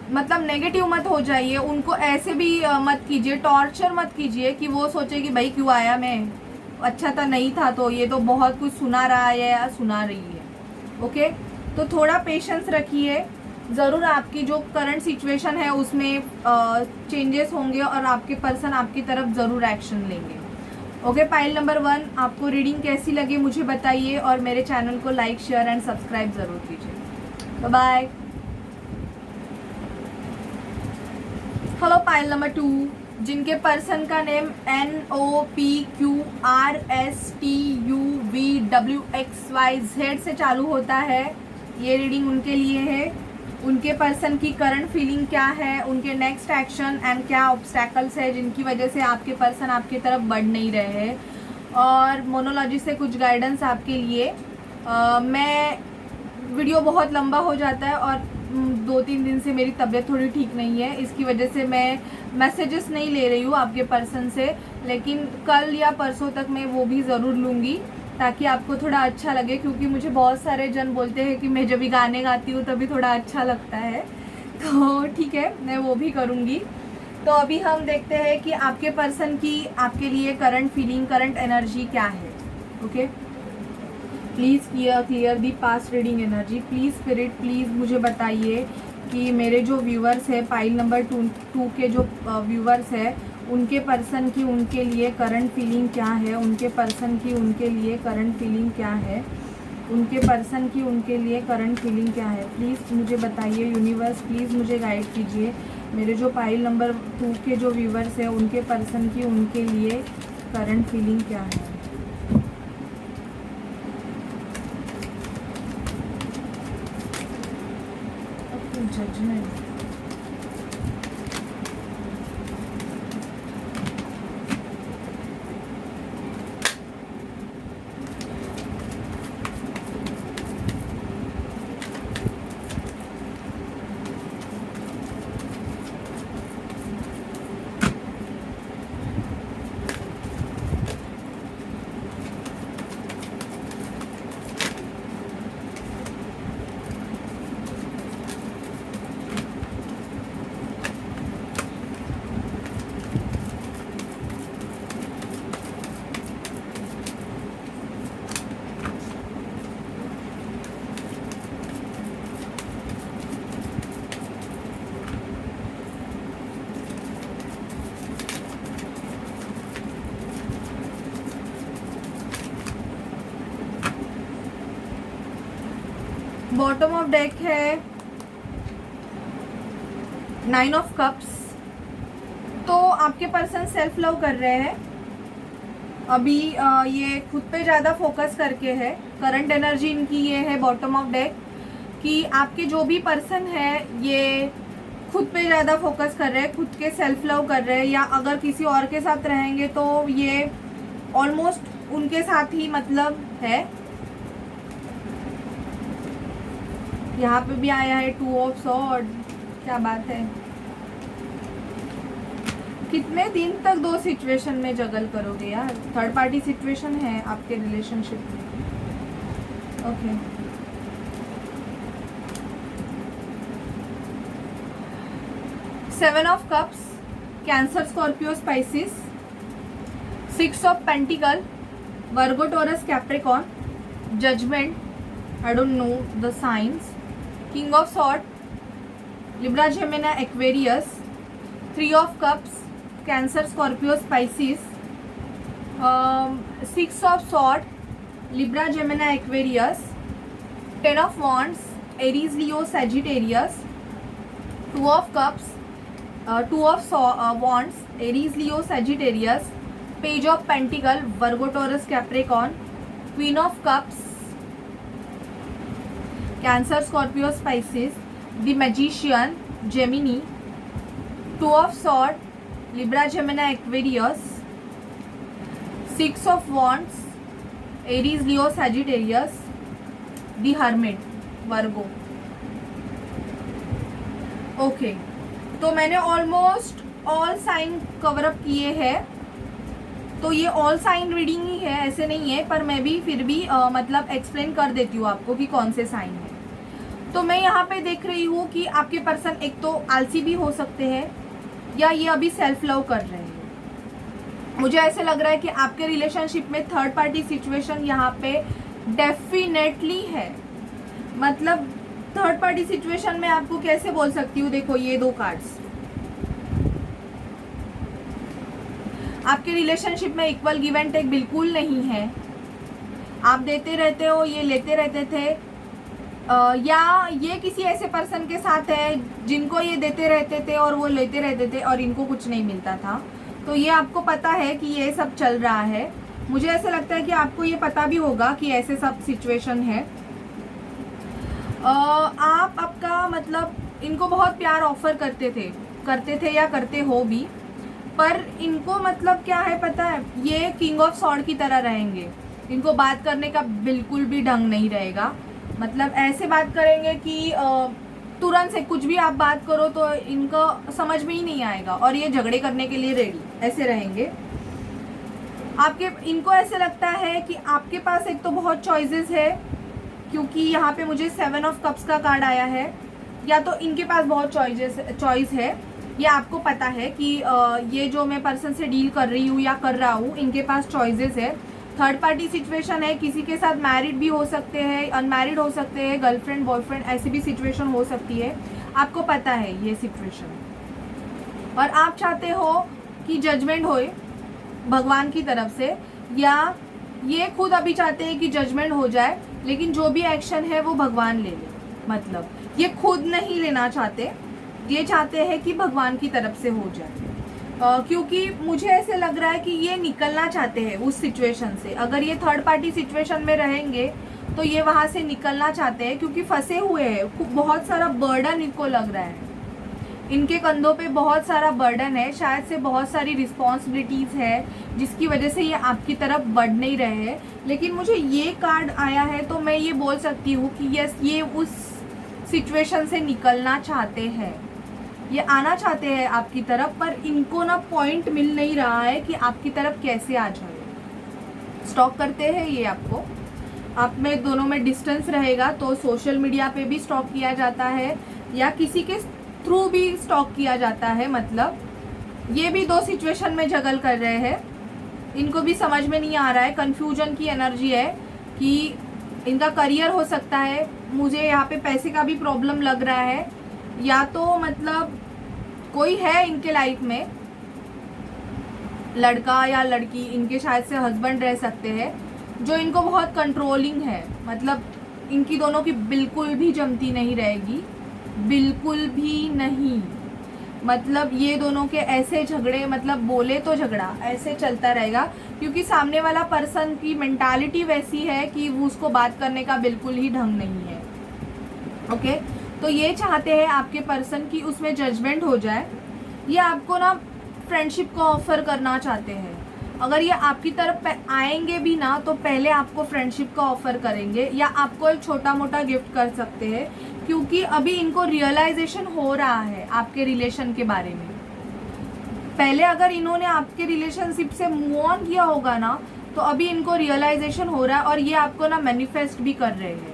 A: मतलब नेगेटिव मत हो जाइए। उनको ऐसे भी मत कीजिए, टॉर्चर मत कीजिए कि वो सोचे कि भाई क्यों आया, मैं अच्छा था नहीं था, तो ये तो बहुत कुछ सुना रहा है या सुना रही है। ओके। तो थोड़ा पेशेंस रखिए। ज़रूर आपकी जो करंट सिचुएशन है उसमें चेंजेस होंगे और आपके पर्सन आपकी तरफ ज़रूर एक्शन लेंगे। ओके। पाइल नंबर 1, आपको रीडिंग कैसी लगी मुझे बताइए और मेरे चैनल को लाइक, शेयर एंड सब्सक्राइब ज़रूर कीजिए। बाय। हेलो। पाइल नंबर 2, जिनके पर्सन का नेम NOPQRSTUVWXYZ से चालू होता है, ये रीडिंग उनके लिए है। उनके पर्सन की करंट फीलिंग क्या है, उनके नेक्स्ट एक्शन एंड क्या ऑब्स्टैकल्स है जिनकी वजह से आपके पर्सन आपकी तरफ बढ़ नहीं रहे हैं। और मोनोलॉजी से कुछ गाइडेंस आपके लिए। मैं वीडियो बहुत लंबा हो जाता है और 2-3 दिन से मेरी तबीयत थोड़ी ठीक नहीं है, इसकी वजह से मैं मैसेजेस नहीं ले रही हूँ आपके पर्सन से, लेकिन कल या परसों तक मैं वो भी ज़रूर लूँगी ताकि आपको थोड़ा अच्छा लगे। क्योंकि मुझे बहुत सारे जन बोलते हैं कि मैं जब भी गाने गाती हूँ तभी थोड़ा अच्छा लगता है, तो ठीक है मैं वो भी करूँगी। तो अभी हम देखते हैं कि आपके पर्सन की आपके लिए करंट फीलिंग, करंट एनर्जी क्या है। Okay. Please clear the past reading energy. Please spirit, please मुझे बताइए कि मेरे जो व्यूवर्स है, पाइल नंबर 2 के जो व्यूवर्स है, उनके पर्सन की उनके लिए करंट फीलिंग क्या है। उनके पर्सन की उनके लिए करंट फीलिंग क्या है। उनके पर्सन की उनके लिए करंट फीलिंग क्या है। प्लीज़ मुझे बताइए यूनिवर्स, प्लीज़ मुझे गाइड कीजिए। मेरे जो पाइल नंबर 2 के जो व्यूवर्स है, उनके पर्सन की उनके लिए करंट फीलिंग क्या है। जजमेंट। बॉटम ऑफ डेक है 9 ऑफ कप्स। तो आपके पर्सन सेल्फ लव कर रहे हैं। अभी ये खुद पे ज़्यादा फोकस करके है। करंट एनर्जी इनकी ये है बॉटम ऑफ डेक कि आपके जो भी पर्सन है ये खुद पे ज़्यादा फोकस कर रहे हैं, खुद के सेल्फ लव कर रहे हैं, या अगर किसी और के साथ रहेंगे तो ये ऑलमोस्ट उनके साथ ही मतलब है। यहाँ पे भी आया है 2 ऑफ सॉर्ड, क्या बात है। कितने दिन तक दो सिचुएशन में जगल करोगे यार? थर्ड पार्टी सिचुएशन है आपके रिलेशनशिप में। Okay, seven of cups, Cancer, Scorpio, Pisces, 6 of pentacle, Virgo, Taurus, Capricorn, judgement, I don't know the science, king of sword, Libra, Gemini, Aquarius, 3 of cups, Cancer, Scorpio, Pisces, 6 of sword, Libra, Gemini, Aquarius, 10 of wands, Aries, Leo, Sagittarius, 2 of cups, 2 of wands, Aries, Leo, Sagittarius, page of pentacle, Virgo, Taurus, Capricorn, queen of cups, Cancer, Scorpio, Pisces, the magician, Gemini, 2 of sword, Libra, Gemini, Aquarius, 6 of wands, Aries, Leo, Sagittarius, the hermit, Virgo. Okay, तो मैंने almost all sign cover up किए हैं। तो ये ऑल साइन रीडिंग ही है, ऐसे नहीं है, पर मैं भी फिर भी मतलब एक्सप्लेन कर देती हूँ आपको कि कौन से साइन है। तो मैं यहाँ पे देख रही हूँ कि आपके पर्सन एक तो आलसी भी हो सकते हैं, या ये अभी सेल्फ लव कर रहे हैं। मुझे ऐसे लग रहा है कि आपके रिलेशनशिप में थर्ड पार्टी सिचुएशन यहाँ पे डेफिनेटली है। मतलब थर्ड पार्टी सिचुएशन में आपको कैसे बोल सकती हूँ, देखो ये 2 कार्ड्स, आपके रिलेशनशिप में इक्वल गिव एंड टेक बिल्कुल नहीं है। आप देते रहते हो, ये लेते रहते थे, या ये किसी ऐसे पर्सन के साथ है जिनको ये देते रहते थे और वो लेते रहते थे और इनको कुछ नहीं मिलता था। तो ये आपको पता है कि ये सब चल रहा है। मुझे ऐसा लगता है कि आपको ये पता भी होगा कि ऐसे सब सिचुएशन है। आप आपका मतलब इनको बहुत प्यार ऑफर करते थे या करते हो भी, पर इनको मतलब क्या है पता है, ये किंग ऑफ सॉर्ड की तरह रहेंगे। इनको बात करने का बिल्कुल भी ढंग नहीं रहेगा। मतलब ऐसे बात करेंगे कि तुरंत से कुछ भी आप बात करो तो इनको समझ में ही नहीं आएगा, और ये झगड़े करने के लिए रेडी ऐसे रहेंगे। इनको ऐसे लगता है कि आपके पास एक तो बहुत चॉइसेस है, क्योंकि यहाँ पे मुझे 7 ऑफ कप्स का कार्ड आया है। या तो इनके पास बहुत चॉइस है, ये आपको पता है कि ये जो मैं पर्सन से डील कर रही हूँ या कर रहा हूँ, इनके पास चॉइसेस है। थर्ड पार्टी सिचुएशन है, किसी के साथ मैरिड भी हो सकते हैं, अनमैरिड हो सकते हैं, गर्लफ्रेंड बॉयफ्रेंड ऐसी भी सिचुएशन हो सकती है, आपको पता है ये सिचुएशन। और आप चाहते हो कि जजमेंट होए भगवान की तरफ से, या ये खुद अभी चाहते हैं कि जजमेंट हो जाए, लेकिन जो भी एक्शन है वो भगवान ले ले। मतलब ये खुद नहीं लेना चाहते, ये चाहते हैं कि भगवान की तरफ से हो जाए। क्योंकि मुझे ऐसे लग रहा है कि ये निकलना चाहते हैं उस सिचुएशन से। अगर ये थर्ड पार्टी सिचुएशन में रहेंगे तो ये वहाँ से निकलना चाहते हैं, क्योंकि फंसे हुए हैं। बहुत सारा बर्डन इनको लग रहा है, इनके कंधों पे बहुत सारा बर्डन है, शायद से बहुत सारी रिस्पॉन्सिबिलिटीज़ है, जिसकी वजह से ये आपकी तरफ बढ़ नहीं रहे हैं। लेकिन मुझे ये कार्ड आया है तो मैं ये बोल सकती हूँ कि यस, ये उस सिचुएशन से निकलना चाहते हैं, ये आना चाहते हैं आपकी तरफ, पर इनको ना पॉइंट मिल नहीं रहा है कि आपकी तरफ कैसे आ जाए। स्टॉक करते हैं ये आपको, आप में दोनों में डिस्टेंस रहेगा तो सोशल मीडिया पे भी स्टॉक किया जाता है या किसी के थ्रू भी स्टॉक किया जाता है। मतलब ये भी 2 सिचुएशन में जगल कर रहे हैं, इनको भी समझ में नहीं आ रहा है। कन्फ्यूजन की एनर्जी है कि इनका करियर हो सकता है, मुझे यहाँ पे पैसे का भी प्रॉब्लम लग रहा है, या तो मतलब कोई है इनके लाइफ में, लड़का या लड़की, इनके शायद से हस्बैंड रह सकते हैं, जो इनको बहुत कंट्रोलिंग है। मतलब इनकी दोनों की बिल्कुल भी जमती नहीं रहेगी, बिल्कुल भी नहीं। मतलब ये दोनों के ऐसे झगड़े, मतलब बोले तो झगड़ा ऐसे चलता रहेगा, क्योंकि सामने वाला पर्सन की मेंटालिटी वैसी है कि वो उसको बात करने का बिल्कुल ही ढंग नहीं है। ओके, तो ये चाहते हैं आपके पर्सन की उसमें जजमेंट हो जाए। ये आपको ना फ्रेंडशिप को ऑफर करना चाहते हैं। अगर ये आपकी तरफ आएंगे भी ना तो पहले आपको फ्रेंडशिप का ऑफर करेंगे, या आपको एक छोटा मोटा गिफ्ट कर सकते हैं, क्योंकि अभी इनको रियलाइजेशन हो रहा है आपके रिलेशन के बारे में। पहले अगर इन्होंने आपके रिलेशनशिप से मूव ऑन किया होगा ना, तो अभी इनको रियलाइजेशन हो रहा है, और ये आपको ना मैनिफेस्ट भी कर रहे हैं,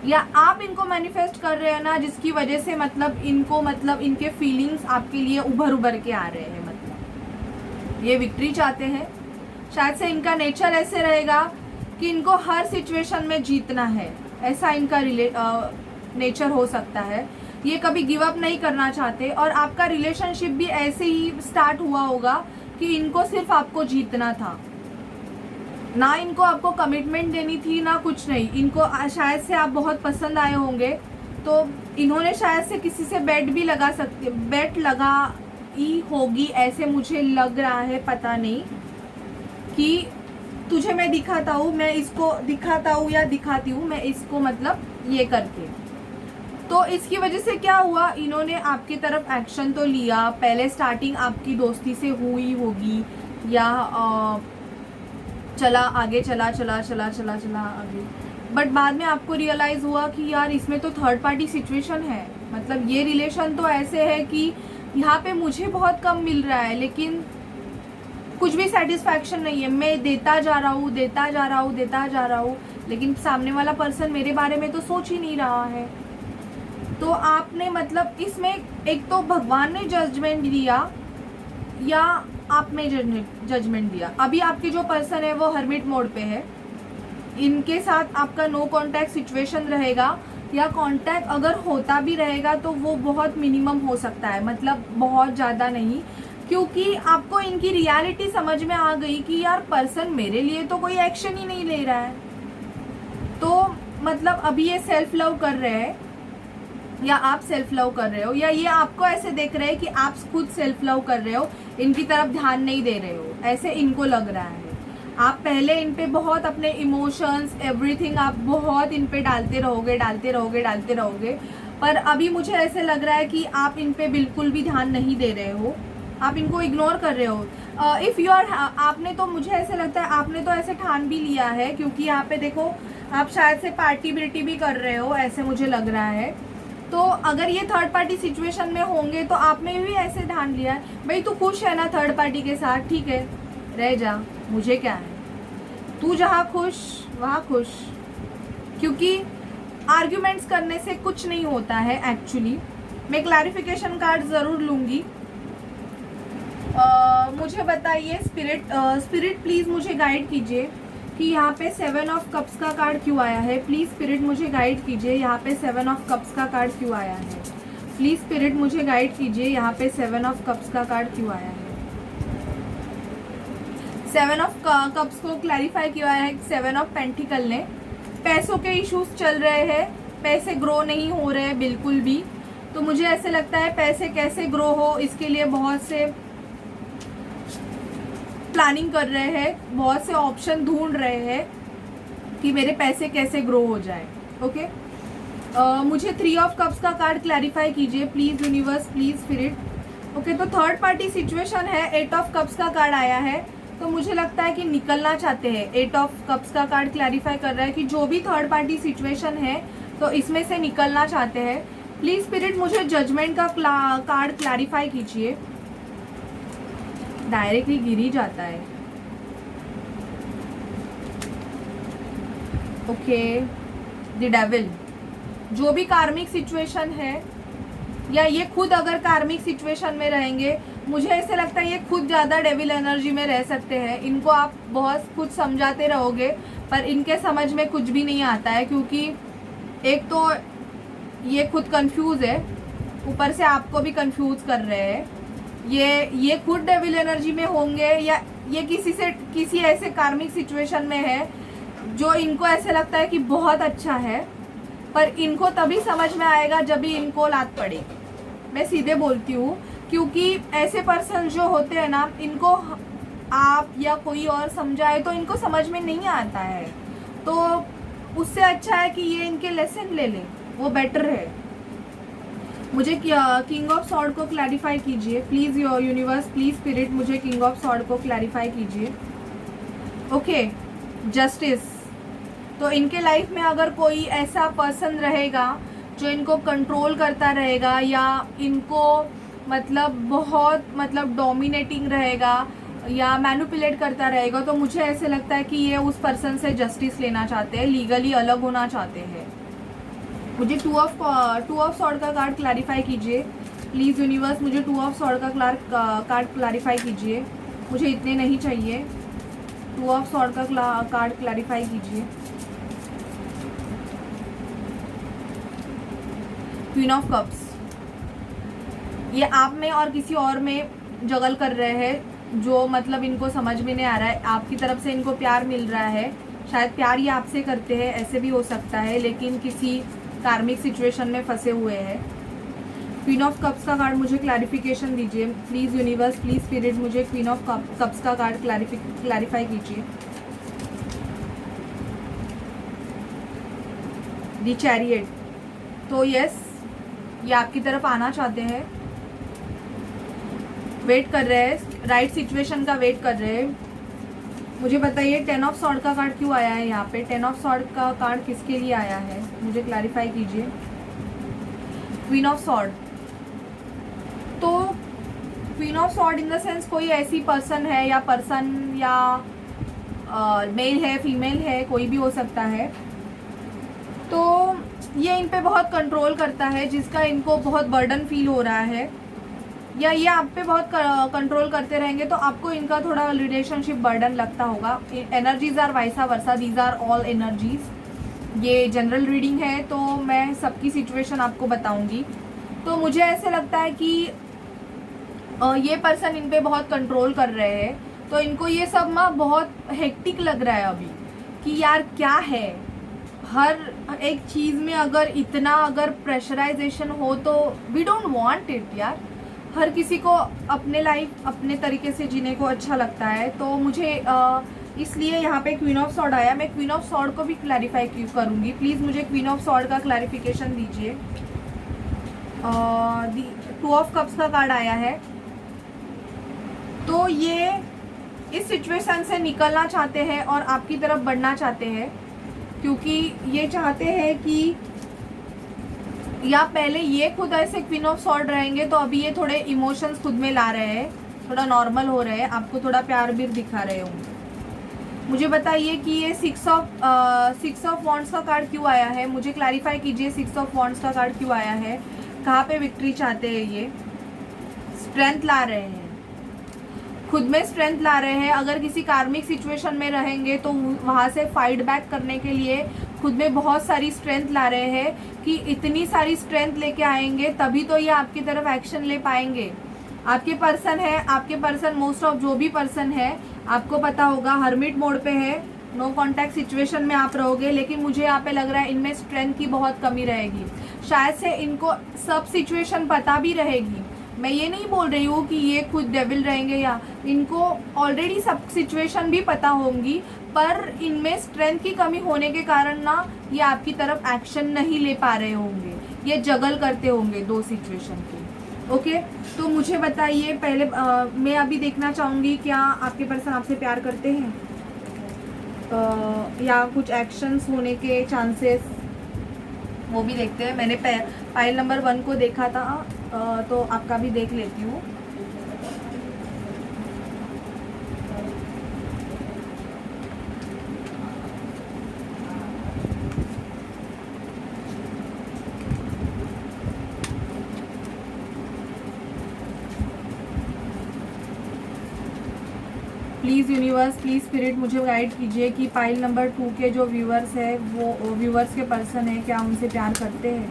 A: या आप इनको मैनिफेस्ट कर रहे हैं ना, जिसकी वजह से मतलब इनको, मतलब इनके फीलिंग्स आपके लिए उभर के आ रहे हैं। मतलब ये विक्ट्री चाहते हैं। शायद से इनका नेचर ऐसे रहेगा कि इनको हर सिचुएशन में जीतना है, ऐसा इनका नेचर हो सकता है। ये कभी गिव अप नहीं करना चाहते, और आपका रिलेशनशिप भी ऐसे ही स्टार्ट हुआ होगा कि इनको सिर्फ आपको जीतना था, ना इनको आपको कमिटमेंट देनी थी, ना कुछ नहीं। इनको शायद से आप बहुत पसंद आए होंगे, तो इन्होंने शायद से किसी से बेट लगा ही होगी, ऐसे मुझे लग रहा है। पता नहीं कि तुझे मैं दिखाता हूँ, मैं इसको दिखाता हूँ या दिखाती हूँ मैं इसको, मतलब ये करके। तो इसकी वजह से क्या हुआ, इन्होंने आपकी तरफ एक्शन तो लिया। पहले स्टार्टिंग आपकी दोस्ती से हुई होगी, या चला आगे, चला आगे, बट बाद में आपको रियलाइज़ हुआ कि यार इसमें तो थर्ड पार्टी सिचुएशन है। मतलब ये रिलेशन तो ऐसे है कि यहाँ पे मुझे बहुत कम मिल रहा है, लेकिन कुछ भी सेटिस्फैक्शन नहीं है। मैं देता जा रहा हूँ, लेकिन सामने वाला पर्सन मेरे बारे में तो सोच ही नहीं रहा है। तो आपने मतलब इसमें एक तो भगवान ने जजमेंट दिया, या आपने जजमेंट दिया। अभी आपके जो पर्सन है वो हर्मिट मोड पे है, इनके साथ आपका नो कांटेक्ट सिचुएशन रहेगा, या कांटेक्ट अगर होता भी रहेगा तो वो बहुत मिनिमम हो सकता है, मतलब बहुत ज़्यादा नहीं, क्योंकि आपको इनकी रियलिटी समझ में आ गई कि यार पर्सन मेरे लिए तो कोई एक्शन ही नहीं ले रहा है। तो मतलब अभी ये सेल्फ लव कर रहे हैं, या आप सेल्फ लव कर रहे हो, या ये आपको ऐसे देख रहे हैं कि आप खुद सेल्फ लव कर रहे हो, इनकी तरफ ध्यान नहीं दे रहे हो, ऐसे इनको लग रहा है। आप पहले इन पे बहुत अपने इमोशंस, एवरीथिंग आप बहुत इन पे डालते रहोगे, पर अभी मुझे ऐसे लग रहा है कि आप इन पे बिल्कुल भी ध्यान नहीं दे रहे हो, आप इनको इग्नोर कर रहे हो। इफ़ यू आर, आपने तो, मुझे ऐसे लगता है आपने तो ऐसे ठान भी लिया है, क्योंकि यहाँ पे देखो आप शायद से पार्टी भी कर रहे हो, ऐसे मुझे लग रहा है। तो अगर ये थर्ड पार्टी सिचुएशन में होंगे तो आपने भी ऐसे ठान लिया है, भाई तू खुश है ना थर्ड पार्टी के साथ, ठीक है रह जा, मुझे क्या है, तू जहाँ खुश वहाँ खुश। क्योंकि आर्ग्यूमेंट्स करने से कुछ नहीं होता है एक्चुअली। मैं क्लैरिफिकेशन कार्ड ज़रूर लूँगी। मुझे बताइए स्पिरिट प्लीज़ मुझे गाइड कीजिए कि यहाँ पे 7 ऑफ कप्स का कार्ड क्यों आया है। प्लीज़ स्पिरिट मुझे गाइड कीजिए, यहाँ पे 7 ऑफ कप्स का कार्ड क्यों आया है। प्लीज़ स्पिरिट मुझे गाइड कीजिए, यहाँ पे 7 ऑफ कप्स का कार्ड क्यों आया है। 7 ऑफ कप्स को क्लैरिफाई किया है 7 ऑफ पेंटिकल ने। पैसों के इश्यूज चल रहे हैं, पैसे ग्रो नहीं हो रहे हैं बिल्कुल भी। तो मुझे ऐसे लगता है पैसे कैसे ग्रो हो, इसके लिए बहुत से प्लानिंग कर रहे हैं, बहुत से ऑप्शन ढूंढ रहे हैं कि मेरे पैसे कैसे ग्रो हो जाए। ओके, मुझे 3 ऑफ कप्स का कार्ड क्लैरिफाई कीजिए please universe, please spirit. Okay, तो थर्ड पार्टी सिचुएशन है, 8 ऑफ कप्स का कार्ड आया है, तो मुझे लगता है कि निकलना चाहते हैं। 8 ऑफ कप्स का कार्ड क्लैरिफाई कर रहा है कि जो भी थर्ड पार्टी सिचुएशन है तो इसमें से निकलना चाहते हैं। प्लीज़ स्पिरिट मुझे जजमेंट का कार्ड क्लैरिफाई कीजिए। डायरेक्टली गिर ही जाता है। ओके, द डेविल, जो भी कार्मिक सिचुएशन है, या ये खुद अगर कार्मिक सिचुएशन में रहेंगे, मुझे ऐसे लगता है ये खुद ज़्यादा डेविल एनर्जी में रह सकते हैं। इनको आप बहुत कुछ समझाते रहोगे पर इनके समझ में कुछ भी नहीं आता है, क्योंकि एक तो ये खुद कंफ्यूज है, ऊपर से आपको भी कंफ्यूज कर रहे हैं। ये खुद डेविल एनर्जी में होंगे, या ये किसी ऐसे कार्मिक सिचुएशन में है जो इनको ऐसे लगता है कि बहुत अच्छा है, पर इनको तभी समझ में आएगा जब भी इनको लात पड़ेगी। मैं सीधे बोलती हूँ क्योंकि ऐसे पर्सन जो होते हैं ना, इनको आप या कोई और समझाए तो इनको समझ में नहीं आता है, तो उससे अच्छा है कि ये इनके लेसन ले लें, वो बेटर है। मुझे किंग ऑफ सॉर्ड को क्लैरिफाई कीजिए please, your universe please spirit, मुझे किंग ऑफ सॉर्ड को क्लैरिफाई कीजिए। Okay, justice. तो इनके लाइफ में अगर कोई ऐसा पर्सन रहेगा जो इनको कंट्रोल करता रहेगा या इनको बहुत डोमिनेटिंग रहेगा या मैनिपुलेट करता रहेगा, तो मुझे ऐसे लगता है कि ये उस पर्सन से जस्टिस लेना चाहते हैं, लीगली अलग होना चाहते हैं। मुझे टू ऑफ सॉर्ड का कार्ड क्लैरिफाई कीजिए प्लीज़ यूनिवर्स, मुझे टू ऑफ सॉर्ड का कार्ड क्लैरिफाई कीजिए, मुझे इतने नहीं चाहिए। टू ऑफ सॉर्ड का कार्ड क्लैरिफाई कीजिए। क्वीन ऑफ कप्स, ये आप में और किसी और में जगल कर रहे हैं, जो इनको समझ में नहीं आ रहा है। आपकी तरफ से इनको प्यार मिल रहा है, शायद प्यार ये आपसे करते हैं, ऐसे भी हो सकता है, लेकिन किसी कार्मिक सिचुएशन में फंसे हुए हैं। क्वीन ऑफ कप्स का कार्ड मुझे क्लैरिफिकेशन दीजिए प्लीज़ यूनिवर्स, प्लीज़ स्पिरिट, मुझे क्वीन ऑफ कप्स का कार्ड क्लैरिफाई कीजिए। दी चैरियट, तो यस, ये आपकी तरफ आना चाहते हैं, वेट कर रहे हैं, राइट सिचुएशन का वेट कर रहे हैं। मुझे बताइए 10 ऑफ सॉर्ड का कार्ड क्यों आया है यहाँ पे? 10 ऑफ सॉर्ड का कार्ड किसके लिए आया है, मुझे क्लैरिफाई कीजिए। क्वीन ऑफ सॉर्ड, तो queen of sword in the sense कोई ऐसी पर्सन है या मेल है, फीमेल है, कोई भी हो सकता है, तो ये इन पे बहुत कंट्रोल करता है, जिसका इनको बहुत बर्डन फील हो रहा है, या ये आप पे बहुत कंट्रोल करते रहेंगे तो आपको इनका थोड़ा रिलेशनशिप बर्डन लगता होगा। Energies are vice versa, these are all energies. ये जनरल रीडिंग है तो मैं सबकी सिचुएशन आपको बताऊंगी। तो मुझे ऐसे लगता है कि ये पर्सन इन पे बहुत कंट्रोल कर रहे हैं, तो इनको ये सब ना बहुत हेक्टिक लग रहा है अभी कि यार क्या है, हर एक चीज़ में अगर प्रेशराइजेशन हो तो वी डोंट वांट इट यार। हर किसी को अपने लाइफ अपने तरीके से जीने को अच्छा लगता है, तो मुझे इसलिए यहाँ पे क्वीन ऑफ सॉर्ड आया। मैं क्वीन ऑफ सॉर्ड को भी क्लैरिफाई करूँगी, प्लीज़ मुझे क्वीन ऑफ सॉर्ड का क्लैरिफिकेशन दीजिए। टू ऑफ कप्स का कार्ड आया है, तो ये इस सिचुएशन से निकलना चाहते हैं और आपकी तरफ बढ़ना चाहते हैं, क्योंकि ये चाहते हैं कि या पहले ये खुद ऐसे क्वीन ऑफ सॉर्ड रहेंगे, तो अभी ये थोड़े इमोशंस खुद में ला रहे हैं, थोड़ा नॉर्मल हो रहे हैं, आपको थोड़ा प्यार भी दिखा रहे होंगे। मुझे बताइए कि ये सिक्स ऑफ वॉन्ड्स का कार्ड क्यों आया है, मुझे क्लैरिफाई कीजिए। 6 ऑफ वॉन्ड्स का कार्ड क्यों आया है, कहाँ पे विक्ट्री चाहते हैं ये? स्ट्रेंथ ला रहे हैं, खुद में स्ट्रेंथ ला रहे हैं। अगर किसी कार्मिक सिचुएशन में रहेंगे तो वहाँ से फाइट बैक करने के लिए खुद में बहुत सारी स्ट्रेंथ ला रहे हैं, कि इतनी सारी स्ट्रेंथ लेके आएंगे तभी तो ये आपकी तरफ एक्शन ले पाएंगे। आपके पर्सन मोस्ट ऑफ जो भी पर्सन है, आपको पता होगा हर्मिट मोड पे है, नो कॉन्टैक्ट सिचुएशन में आप रहोगे, लेकिन मुझे यहाँ पे लग रहा है इनमें स्ट्रेंथ की बहुत कमी रहेगी। शायद से इनको सब सिचुएशन पता भी रहेगी, मैं ये नहीं बोल रही हूँ कि ये खुद डेविल रहेंगे, या इनको ऑलरेडी सब सिचुएशन भी पता होंगी, पर इनमें स्ट्रेंथ की कमी होने के कारण ना ये आपकी तरफ एक्शन नहीं ले पा रहे होंगे, ये जगल करते होंगे दो सिचुएशन की। ओके, तो मुझे बताइए पहले मैं अभी देखना चाहूँगी क्या आपके पर्सन आपसे प्यार करते हैं, या कुछ एक्शंस होने के चांसेस, वो भी देखते हैं। मैंने पाइल नंबर 1 को देखा था, तो आपका भी देख लेती हूँ। प्लीज़ यूनिवर्स, प्लीज़ स्पिरिट, मुझे गाइड कीजिए कि पाइल नंबर 2 के जो व्यूवर्स है, वो व्यूवर्स के पर्सन है, क्या उनसे प्यार करते हैं?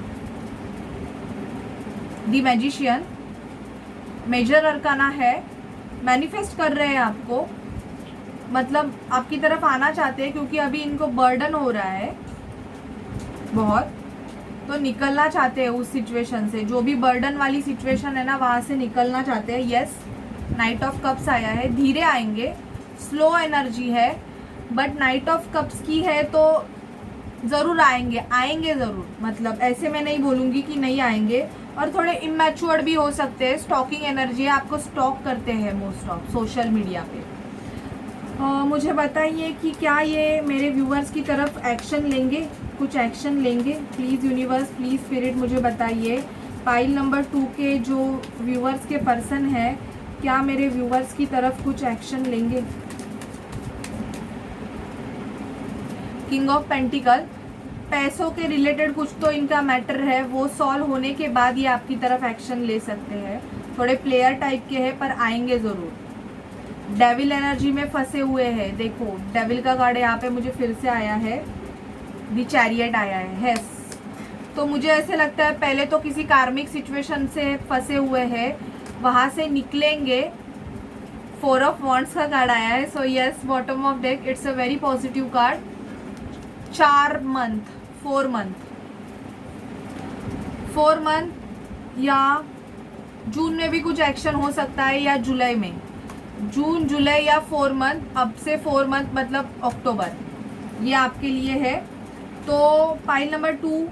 A: दी मैजिशियन, मेजर अरकाना है, मैनिफेस्ट कर रहे हैं आपको, मतलब आपकी तरफ आना चाहते हैं, क्योंकि अभी इनको बर्डन हो रहा है बहुत, तो निकलना चाहते हैं उस सिचुएशन से, जो भी बर्डन वाली सिचुएशन है ना वहाँ से निकलना चाहते हैं। यस, नाइट ऑफ कप्स आया है, धीरे आएंगे, स्लो एनर्जी है, बट नाइट ऑफ कप्स की है तो ज़रूर आएंगे ज़रूर, मतलब ऐसे मैं नहीं बोलूँगी कि नहीं आएंगे। और थोड़े इमैच्योर्ड भी हो सकते हैं, स्टॉकिंग एनर्जी है, आपको स्टॉक करते हैं मोस्ट ऑफ सोशल मीडिया पे। मुझे बताइए कि क्या ये मेरे व्यूअर्स की तरफ एक्शन लेंगे, कुछ एक्शन लेंगे? प्लीज़ यूनिवर्स, प्लीज़ स्पिरिट मुझे बताइए, पाइल नंबर 2 के जो व्यूअर्स के पर्सन है, क्या मेरे व्यूअर्स की तरफ कुछ एक्शन लेंगे? किंग ऑफ पेंटिकल, पैसों के रिलेटेड कुछ तो इनका मैटर है, वो सॉल्व होने के बाद ये आपकी तरफ एक्शन ले सकते हैं। थोड़े प्लेयर टाइप के हैं पर आएंगे ज़रूर। डेविल एनर्जी में फंसे हुए हैं, देखो डेविल का कार्ड यहाँ पे मुझे फिर से आया है, दी चैरियट आया है। हेस, तो मुझे ऐसे लगता है पहले तो किसी कार्मिक सिचुएशन से फंसे हुए हैं, वहाँ से निकलेंगे। 4 ऑफ वॉन्ड्स का कार्ड आया है, so yes, bottom of deck, it's a very positive card. 4 month या जून में भी कुछ एक्शन हो सकता है, या जुलाई में, जून जुलाई या 4 मंथ, अब से 4 मंथ मतलब अक्टूबर, ये आपके लिए है। तो पाइल नंबर 2,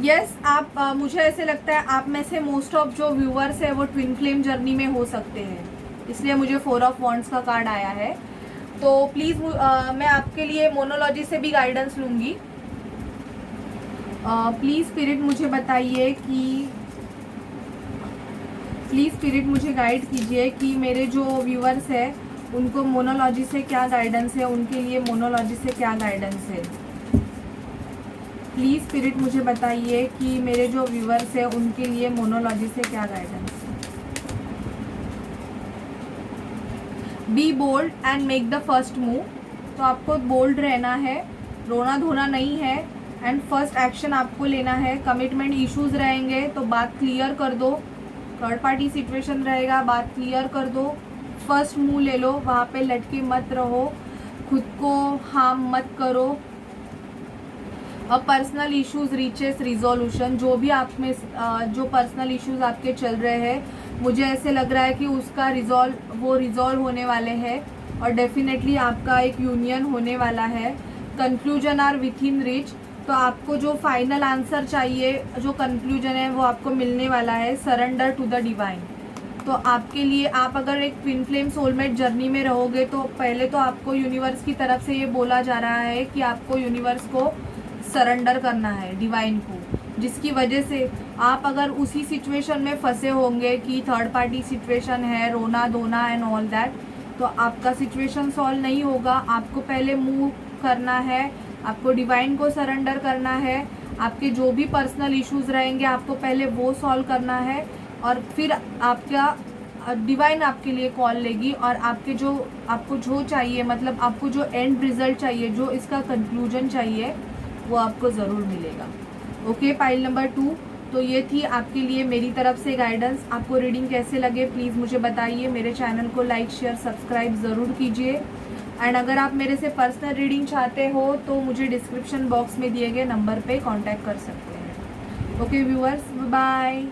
A: यस, आप मुझे ऐसे लगता है आप में से मोस्ट ऑफ जो व्यूअर्स है वो ट्विन फ्लेम जर्नी में हो सकते हैं, इसलिए मुझे 4 ऑफ वॉन्ड्स का कार्ड आया है। तो प्लीज़ मैं आपके लिए मोनोलॉजी से भी गाइडेंस लूँगी। प्लीज़ स्पिरिट मुझे बताइए कि, प्लीज़ स्पिरिट मुझे गाइड कीजिए कि मेरे जो व्यूअर्स है उनको मोनोलॉजी से क्या गाइडेंस है, उनके लिए मोनोलॉजी से क्या गाइडेंस है। प्लीज़ स्पिरिट मुझे बताइए कि मेरे जो व्यूअर्स है उनके लिए मोनोलॉजी से क्या गाइडेंस है। Be bold and make the first move, तो आपको बोल्ड रहना है, रोना धोना नहीं है, एंड फर्स्ट एक्शन आपको लेना है। कमिटमेंट इश्यूज रहेंगे तो बात क्लियर कर दो, थर्ड पार्टी सिचुएशन रहेगा, बात क्लियर कर दो, फर्स्ट मूव ले लो, वहाँ पे लटके मत रहो, खुद को हार्म मत करो। अब पर्सनल इश्यूज रीचेस रिजोल्यूशन, जो भी आप में जो पर्सनल इश्यूज आपके चल रहे हैं, मुझे ऐसे लग रहा है कि उसका रिजॉल्व होने वाले हैं, और डेफिनेटली आपका एक यूनियन होने वाला है। Conclusion are within reach, तो आपको जो फाइनल आंसर चाहिए, जो कंक्लूजन है वो आपको मिलने वाला है। सरेंडर टू द डिवाइन, तो आपके लिए, आप अगर एक ट्विन फ्लेम सोलमेट जर्नी में रहोगे तो पहले तो आपको यूनिवर्स की तरफ से ये बोला जा रहा है कि आपको यूनिवर्स को सरेंडर करना है, डिवाइन को, जिसकी वजह से आप अगर उसी सिचुएशन में फंसे होंगे कि थर्ड पार्टी सिचुएशन है, रोना धोना एंड ऑल दैट, तो आपका सिचुएशन सॉल्व नहीं होगा। आपको पहले मूव करना है, आपको डिवाइन को सरेंडर करना है, आपके जो भी पर्सनल इश्यूज रहेंगे आपको पहले वो सॉल्व करना है, और फिर आपका डिवाइन आपके लिए कॉल लेगी, और आपको जो चाहिए, मतलब आपको जो एंड रिजल्ट चाहिए, जो इसका कंक्लूजन चाहिए, वो आपको ज़रूर मिलेगा। ओके, पाइल नंबर 2, तो ये थी आपके लिए मेरी तरफ से गाइडेंस। आपको रीडिंग कैसे लगे प्लीज़ मुझे बताइए। मेरे चैनल को लाइक शेयर सब्सक्राइब ज़रूर कीजिए, एंड अगर आप मेरे से पर्सनल रीडिंग चाहते हो तो मुझे डिस्क्रिप्शन बॉक्स में दिए गए नंबर पे कांटेक्ट कर सकते हैं। Okay viewers, bye.